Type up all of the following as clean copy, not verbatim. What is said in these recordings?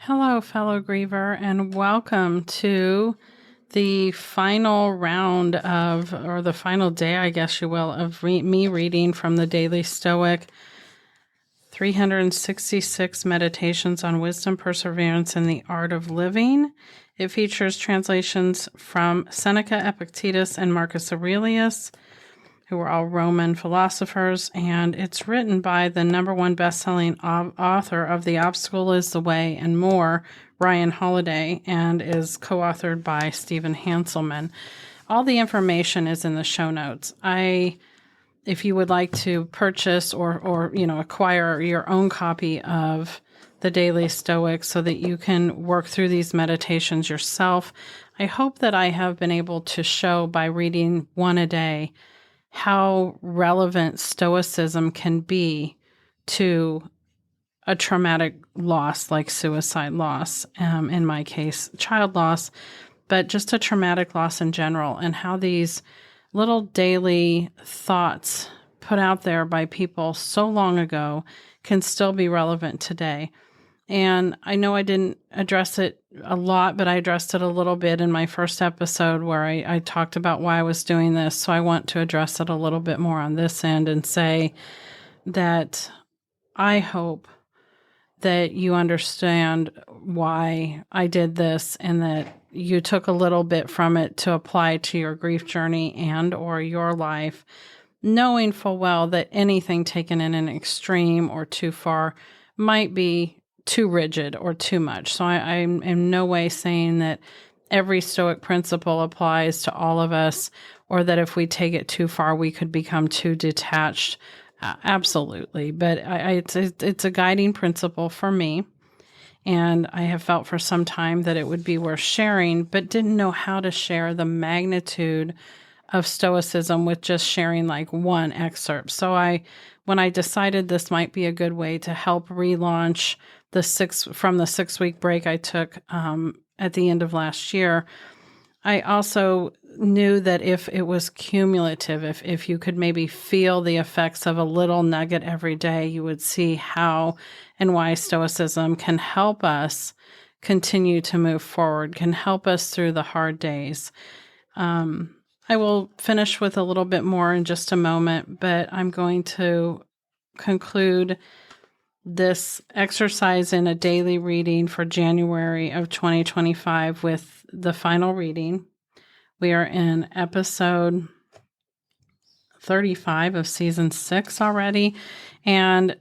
Hello, fellow griever, and welcome to the final round or the final day, I guess you will, of me reading from the Daily Stoic, 366 Meditations on Wisdom, Perseverance, and the Art of Living. It features translations from Seneca, Epictetus, and Marcus Aurelius, who were all Roman philosophers, and it's written by the #1 best-selling author of The Obstacle is the Way and More, Ryan Holiday, and is co-authored by Stephen Hanselman. All the information is in the show notes. If you would like to purchase or acquire your own copy of the Daily Stoic so that you can work through these meditations yourself, I hope that I have been able to show by reading one a day how relevant Stoicism can be to a traumatic loss like suicide loss, in my case, child loss, but just a traumatic loss in general, and how these little daily thoughts put out there by people so long ago can still be relevant today. And I know I didn't address it a lot, but I addressed it a little bit in my first episode where I talked about why I was doing this. So I want to address it a little bit more on this end and say that I hope that you understand why I did this and that you took a little bit from it to apply to your grief journey and or your life, knowing full well that anything taken in an extreme or too far might be too rigid or too much. So I'm in no way saying that every Stoic principle applies to all of us, or that if we take it too far, we could become too detached. Absolutely. But it's a guiding principle for me. And I have felt for some time that it would be worth sharing, but didn't know how to share the magnitude of Stoicism with just sharing like one excerpt. So when I decided this might be a good way to help relaunch from the 6-week break I took at the end of last year, I also knew that if it was cumulative, if you could maybe feel the effects of a little nugget every day, you would see how and why Stoicism can help us continue to move forward, can help us through the hard days. I will finish with a little bit more in just a moment, but I'm going to conclude this exercise in a daily reading for January of 2025 with the final reading. We are in episode 35 of season 6 already, and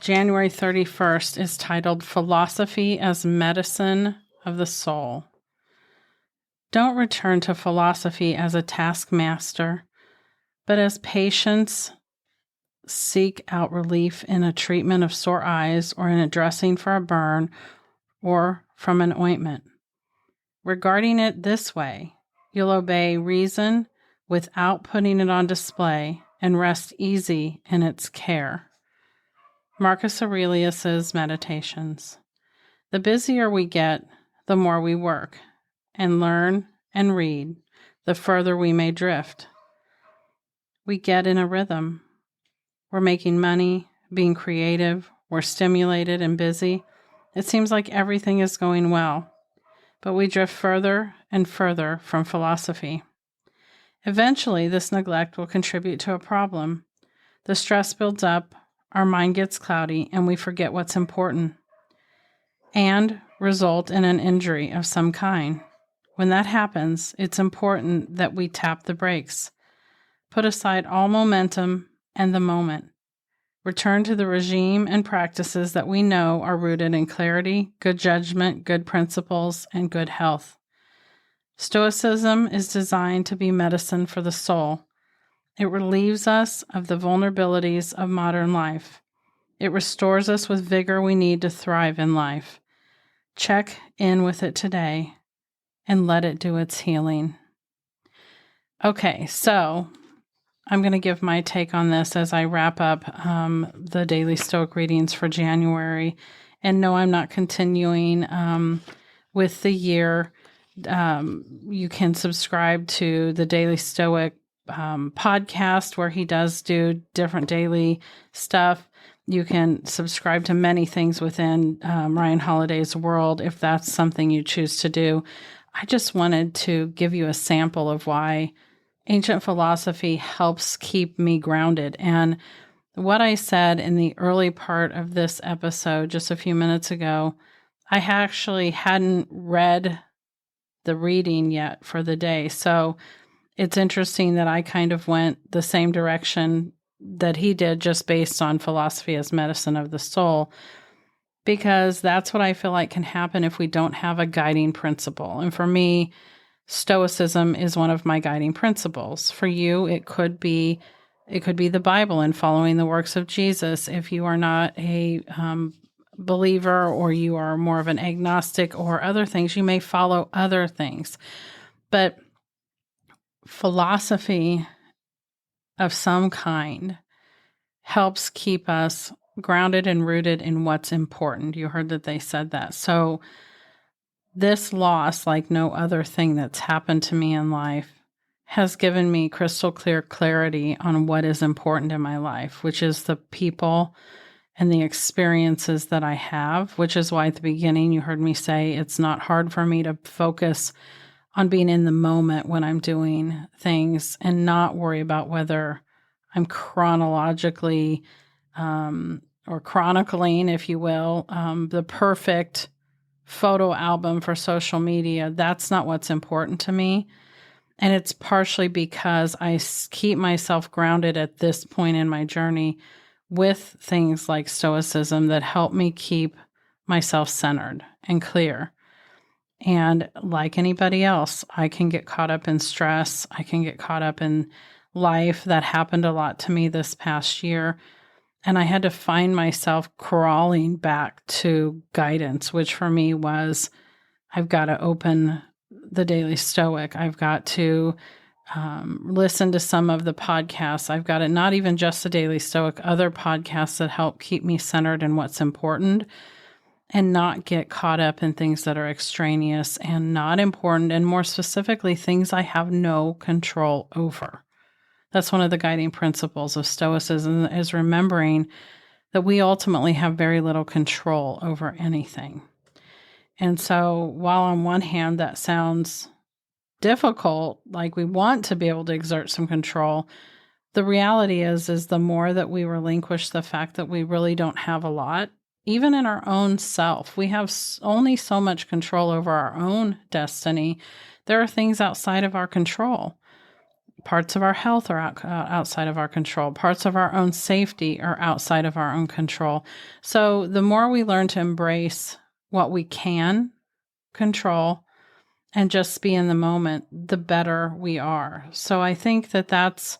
January 31st is titled Philosophy as Medicine of the Soul. Don't return to philosophy as a taskmaster, but as patience. Seek out relief in a treatment of sore eyes or in a dressing for a burn or from an ointment. Regarding it this way, you'll obey reason without putting it on display and rest easy in its care. Marcus Aurelius's Meditations. The busier we get, the more we work and learn and read, the further we may drift. We get in a rhythm. We're making money, being creative, we're stimulated and busy. It seems like everything is going well, but we drift further and further from philosophy. Eventually, this neglect will contribute to a problem. The stress builds up, our mind gets cloudy, and we forget what's important, and result in an injury of some kind. When that happens, it's important that we tap the brakes, put aside all momentum and the moment. Return to the regime and practices that we know are rooted in clarity, good judgment, good principles, and good health. Stoicism is designed to be medicine for the soul. It relieves us of the vulnerabilities of modern life. It restores us with vigor we need to thrive in life. Check in with it today and let it do its healing. Okay, so I'm going to give my take on this as I wrap up the Daily Stoic readings for January. And no, I'm not continuing with the year. You can subscribe to the Daily Stoic podcast where he does do different daily stuff. You can subscribe to many things within Ryan Holiday's world if that's something you choose to do. I just wanted to give you a sample of why ancient philosophy helps keep me grounded. And what I said in the early part of this episode, just a few minutes ago, I actually hadn't read the reading yet for the day. So it's interesting that I kind of went the same direction that he did, just based on philosophy as medicine of the soul, because that's what I feel like can happen if we don't have a guiding principle. And for me, Stoicism is one of my guiding principles. For you, it could be the Bible and following the works of Jesus. If you are not a believer, or you are more of an agnostic or other things, you may follow other things. But philosophy of some kind helps keep us grounded and rooted in what's important. You heard that they said that. So this loss, like no other thing that's happened to me in life, has given me crystal clear clarity on what is important in my life, which is the people and the experiences that I have, which is why at the beginning you heard me say it's not hard for me to focus on being in the moment when I'm doing things and not worry about whether I'm chronologically or chronicling, if you will, the perfect photo album for social media. That's not what's important to me. And it's partially because I keep myself grounded at this point in my journey with things like Stoicism that help me keep myself centered and clear. And like anybody else, I can get caught up in stress. I can get caught up in life. That happened a lot to me this past year. And I had to find myself crawling back to guidance, which for me was, I've got to open the Daily Stoic. I've got to listen to some of the podcasts. I've got it, not even just the Daily Stoic, other podcasts that help keep me centered in what's important and not get caught up in things that are extraneous and not important, and more specifically, things I have no control over. That's one of the guiding principles of Stoicism, is remembering that we ultimately have very little control over anything. And so while on one hand that sounds difficult, like we want to be able to exert some control, the reality is the more that we relinquish the fact that we really don't have a lot, even in our own self, we have only so much control over our own destiny. There are things outside of our control. Parts of our health are outside of our control. Parts of our own safety are outside of our own control. So the more we learn to embrace what we can control and just be in the moment, the better we are. So I think that that's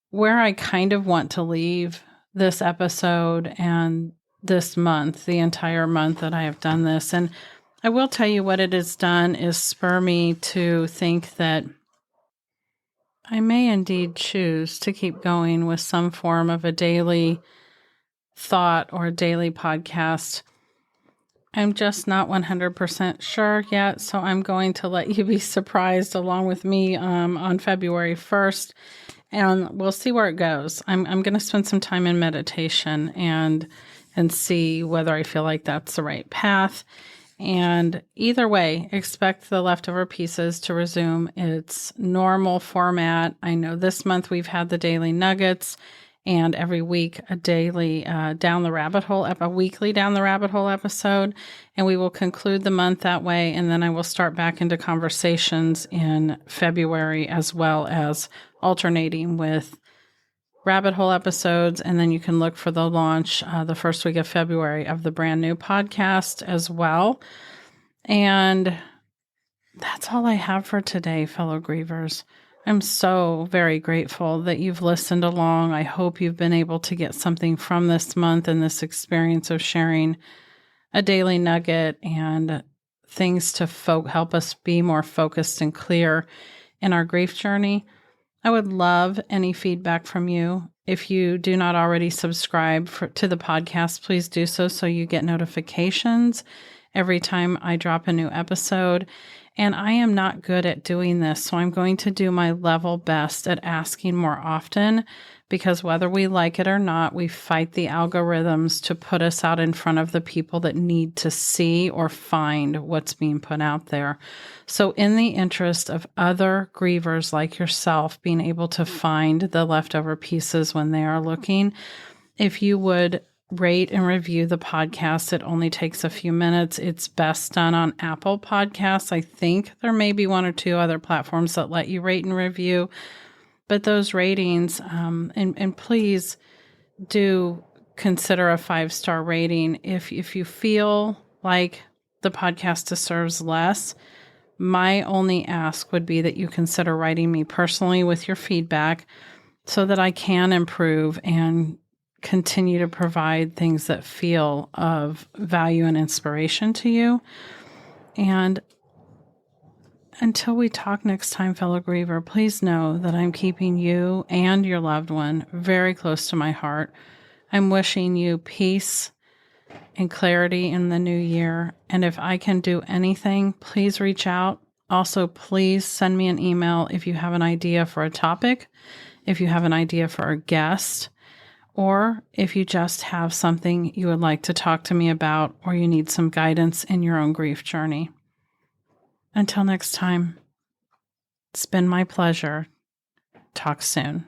where I kind of want to leave this episode and this month, the entire month that I have done this. And I will tell you what it has done is spur me to think that I may indeed choose to keep going with some form of a daily thought or a daily podcast. I'm just not 100% sure yet, so I'm going to let you be surprised along with me on February 1st, and we'll see where it goes. I'm going to spend some time in meditation and see whether I feel like that's the right path. And either way, expect the leftover pieces to resume its normal format. I know this month we've had the daily nuggets, and every week a daily down the rabbit hole, a weekly down the rabbit hole episode. And we will conclude the month that way. And then I will start back into conversations in February, as well as alternating with rabbit hole episodes. And then you can look for the launch the first week of February of the brand new podcast as well. And that's all I have for today, fellow grievers. I'm so very grateful that you've listened along. I hope you've been able to get something from this month and this experience of sharing a daily nugget and things to help us be more focused and clear in our grief journey. I would love any feedback from you. If you do not already subscribe to the podcast, please do so you get notifications every time I drop a new episode. And I am not good at doing this, so I'm going to do my level best at asking more often, because whether we like it or not, we fight the algorithms to put us out in front of the people that need to see or find what's being put out there. So in the interest of other grievers like yourself being able to find the leftover pieces when they are looking, if you would rate and review the podcast, it only takes a few minutes. It's best done on Apple Podcasts. I think there may be one or two other platforms that let you rate and review, but those ratings, and please do consider a 5-star rating. If you feel like the podcast deserves less, my only ask would be that you consider writing me personally with your feedback so that I can improve and continue to provide things that feel of value and inspiration to you. And until we talk next time, fellow griever, please know that I'm keeping you and your loved one very close to my heart. I'm wishing you peace and clarity in the new year. And if I can do anything, please reach out. Also, please send me an email if you have an idea for a topic, if you have an idea for a guest, or if you just have something you would like to talk to me about, or you need some guidance in your own grief journey. Until next time, it's been my pleasure. Talk soon.